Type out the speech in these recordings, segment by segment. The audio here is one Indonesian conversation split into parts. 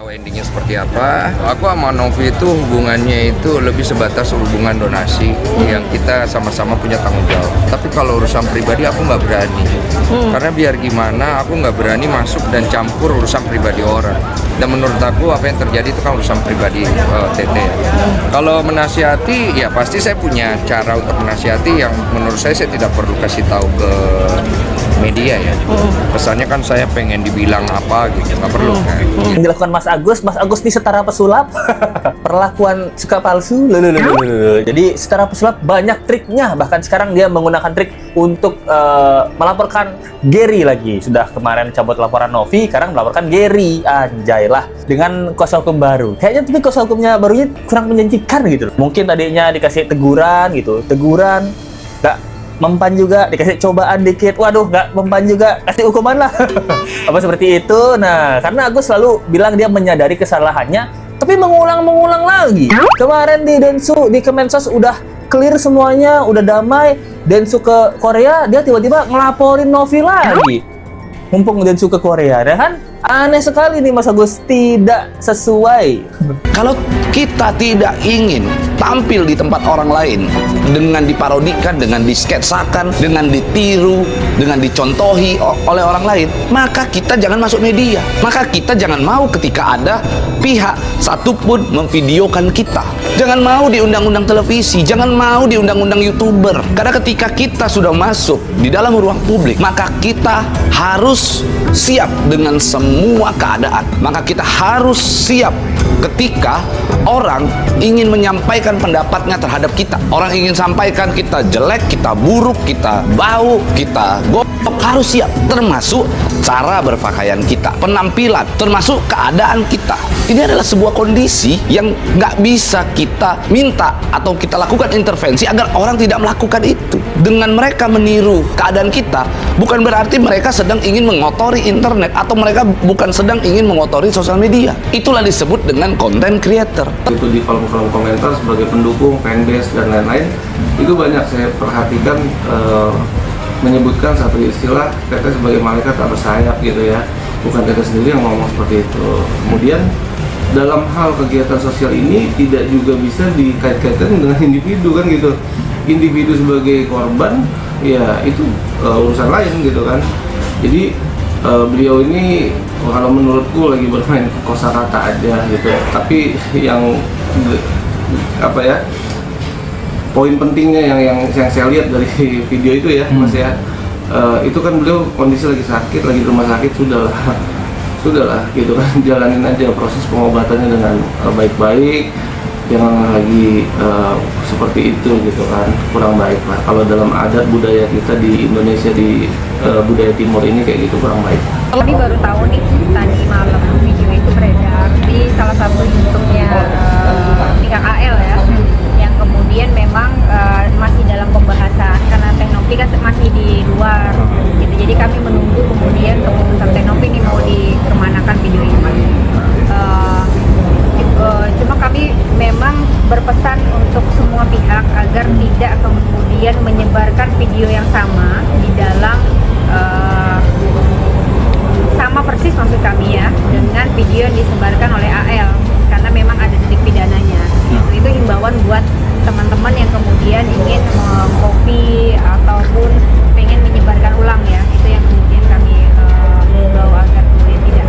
tahu endingnya seperti apa. Aku sama Novi itu hubungannya itu lebih sebatas hubungan donasi yang kita sama-sama punya tanggung jawab. Tapi kalau urusan pribadi aku nggak berani, karena biar gimana aku nggak berani masuk dan campur urusan pribadi orang. Dan menurut aku apa yang terjadi itu kan urusan pribadi TT. Kalau menasihati ya pasti saya punya cara untuk menasihati yang menurut saya tidak perlu kasih tahu ke media ya. Pesannya kan saya pengen dibilang apa gitu, nggak perlu kan. Yang dilakukan Mas Agus ini setara pesulap. Perlakuan suka palsu. Jadi setara pesulap banyak triknya. Bahkan sekarang dia menggunakan trik untuk melaporkan Gary lagi. Sudah kemarin cabut laporan Novi, sekarang melaporkan Gary. Anjay lah. Dengan kuasa hukum baru. Kayaknya tapi kuasa hukumnya barunya kurang menjanjikan gitu. Mungkin tadinya dikasih teguran gitu. Teguran. Nggak mempan juga, dikasih cobaan dikit, waduh nggak mempan juga, kasih hukuman lah. Apa seperti itu. Nah, karena Agus selalu bilang dia menyadari kesalahannya, tapi mengulang lagi. Kemarin di Densu, di Kemensos udah clear semuanya, udah damai. Densu ke Korea, dia tiba-tiba ngelaporin Novi lagi. Mumpung Densu ke Korea, ya kan? Aneh sekali nih Mas Agus, tidak sesuai. Kalau kita tidak ingin tampil di tempat orang lain dengan diparodikan, dengan disketsakan, dengan ditiru, dengan dicontohi oleh orang lain, maka kita jangan masuk media. Maka kita jangan mau ketika ada pihak satupun memvideokan kita. Jangan mau di undang-undang televisi, jangan mau di undang-undang YouTuber. Karena ketika kita sudah masuk di dalam ruang publik, maka kita harus siap dengan semua keadaan. Maka kita harus siap ketika orang ingin menyampaikan pendapatnya terhadap kita. Orang ingin sampaikan kita jelek, kita buruk, kita bau, kita goblok, harus siap. Termasuk cara berpakaian kita, penampilan, termasuk keadaan kita. Ini adalah sebuah kondisi yang nggak bisa kita minta atau kita lakukan intervensi agar orang tidak melakukan itu. Dengan mereka meniru keadaan kita, bukan berarti mereka sedang ingin mengotori internet atau mereka bukan sedang ingin mengotori sosial media. Itulah disebut dengan content creator. Itu di kolom-kolom komentar sebagai pendukung, fanbase dan lain-lain, itu banyak saya perhatikan menyebutkan satu istilah Teteh sebagai malaikat tak bersayap gitu ya. Bukan Teteh sendiri yang ngomong seperti itu. Kemudian dalam hal kegiatan sosial ini tidak juga bisa dikait-kaitkan dengan individu kan gitu. Individu sebagai korban ya itu urusan lain gitu kan. Jadi beliau ini kalau menurutku lagi bermain kosakata aja gitu. Tapi yang apa ya, poin pentingnya yang saya lihat dari video itu ya Mas ya, itu kan beliau kondisi lagi sakit, lagi di rumah sakit, sudahlah gitu kan, jalanin aja proses pengobatannya dengan baik-baik, jangan lagi seperti itu gitu kan, kurang baik lah. Kalau dalam adat budaya kita di Indonesia, di budaya timur ini kayak gitu kurang baik. Kami baru tahu nih tadi malam video itu beredar di salah satu YouTube-nya pihak AL ya, yang kemudian memang masih dalam pembahasan karena Teknopi kan masih di luar gitu. Jadi kami menunggu kemudian keputusan Teknopi ini mau dikemanakan video ini. Cuma kami memang berpesan untuk semua pihak agar tidak kemudian menyebarkan video yang sama di dalam sama persis maksud kami ya dengan video yang disebarkan oleh AL, karena memang ada delik pidananya gitu. Itu himbauan buat teman-teman yang kemudian ingin mengcopy ataupun pengen menyebarkan ulang ya, itu yang kemudian kami himbau agar kemudian tidak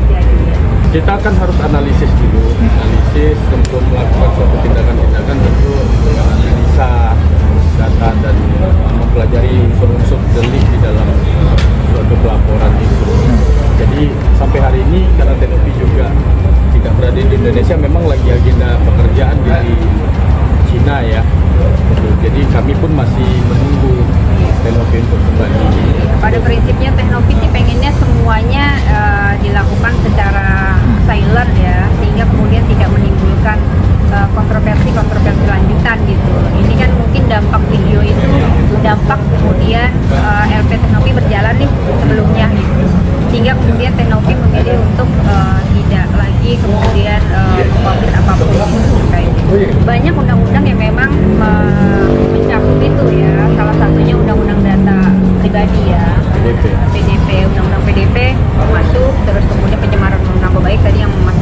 terjadi ya. Kita akan harus analisis dulu, analisis untuk melakukan suatu tindakan-tindakan, tentu analisa data dan mempelajari unsur-unsur delik di dalam suatu pelaporan itu. Jadi sampai hari ini karena Teknopi juga tidak berada di Indonesia, memang lagi agenda pekerjaan di Cina ya. Jadi kami pun masih menunggu Teknopi untuk kembali. Pada prinsipnya Teknopi sih pengennya semuanya dilakukan secara silent ya, sehingga kemudian tidak menimbulkan kontroversi lanjutan gitu. Ini kan mungkin dampak video itu, dampak kemudian LP Teknopi berjalan nih sebelumnya gitu. Sehingga kemudian Teknopi memilih untuk tidak lagi kemudian mempublish apapun gitu terkait itu. Banyak undang-undang yang memang mencakup itu ya, salah satunya undang-undang data pribadi ya, PDP, undang-undang PDP masuk, terus kemudian pencemaran nama baik tadi yang Mas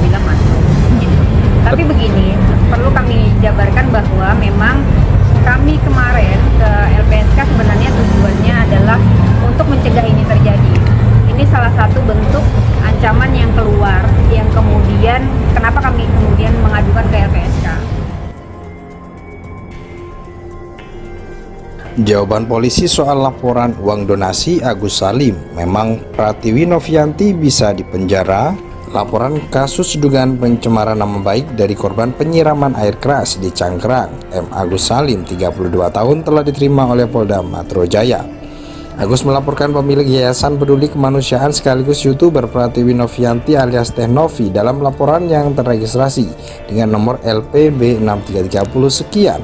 luar yang kemudian kenapa kami kemudian mengajukan ke LPSK. Jawaban polisi soal laporan uang donasi Agus Salim, memang Pratiwi Novianti bisa dipenjara. Laporan kasus dugaan pencemaran nama baik dari korban penyiraman air keras di Cangkrang, M. Agus Salim, 32 tahun, telah diterima oleh Polda Metro Jaya. Agus melaporkan pemilik Yayasan Peduli Kemanusiaan sekaligus YouTuber Pratiwi Novianti alias Teh Novi dalam laporan yang terregistrasi dengan nomor LPB 6330 sekian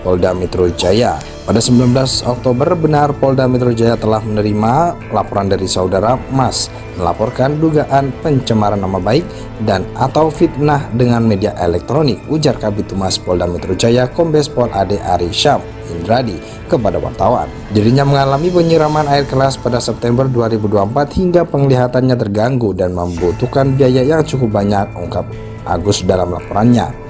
Polda Metro Jaya. Pada 19 Oktober, benar Polda Metro Jaya telah menerima laporan dari saudara Mas melaporkan dugaan pencemaran nama baik dan atau fitnah dengan media elektronik, ujar Kabid Humas Polda Metro Jaya Kombes Pol Ade Ari Syam Indradi kepada wartawan. Dirinya mengalami penyiraman air keras pada September 2024 hingga penglihatannya terganggu dan membutuhkan biaya yang cukup banyak, ungkap Agus dalam laporannya.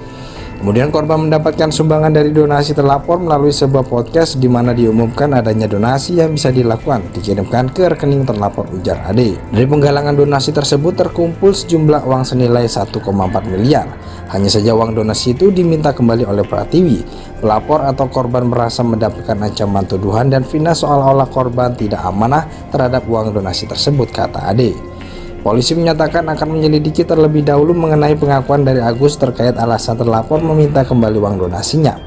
Kemudian korban mendapatkan sumbangan dari donasi terlapor melalui sebuah podcast di mana diumumkan adanya donasi yang bisa dilakukan dikirimkan ke rekening terlapor, ujar Ade. Dari penggalangan donasi tersebut terkumpul sejumlah uang senilai 1,4 miliar. Hanya saja uang donasi itu diminta kembali oleh Pratiwi. Pelapor atau korban merasa mendapatkan ancaman tuduhan dan fitnah seolah-olah korban tidak amanah terhadap uang donasi tersebut, kata Ade. Polisi menyatakan akan menyelidiki terlebih dahulu mengenai pengakuan dari Agus terkait alasan terlapor meminta kembali uang donasinya.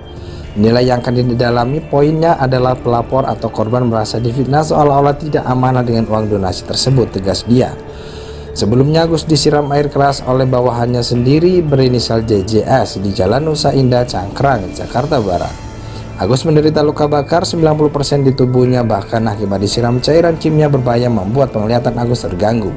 Nilai yang akan didalami poinnya adalah pelapor atau korban merasa difitnah seolah-olah tidak amanah dengan uang donasi tersebut, tegas dia. Sebelumnya Agus disiram air keras oleh bawahannya sendiri berinisial JJS di Jalan Nusa Indah, Cangkrang, Jakarta Barat. Agus menderita luka bakar 90% di tubuhnya, bahkan akibat disiram cairan kimia berbahaya membuat penglihatan Agus terganggu.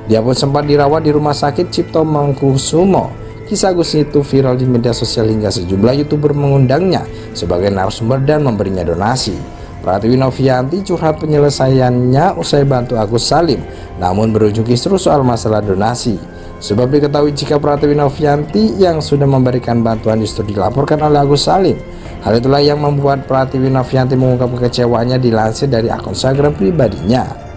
Dia pun sempat dirawat di Rumah Sakit Cipto Mangkusumo. Kisah Agus itu viral di media sosial hingga sejumlah YouTuber mengundangnya sebagai narasumber dan memberinya donasi. Pratiwi Novianti curhat penyelesaiannya usai bantu Agus Salim, namun berujung kisruh soal masalah donasi. Sebab diketahui jika Pratiwi Novianti yang sudah memberikan bantuan justru dilaporkan oleh Agus Salim. Hal itulah yang membuat Pratiwi Novianti mengungkap kekecewaannya dilansir dari akun Instagram pribadinya.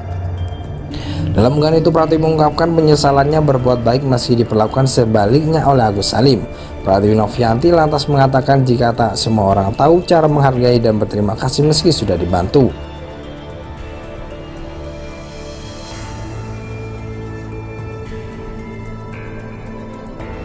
Dalam unggahan itu, Pratiwi mengungkapkan penyesalannya berbuat baik meski diperlakukan sebaliknya oleh Agus Salim. Pratiwi Novianti lantas mengatakan jika tak semua orang tahu cara menghargai dan berterima kasih meski sudah dibantu.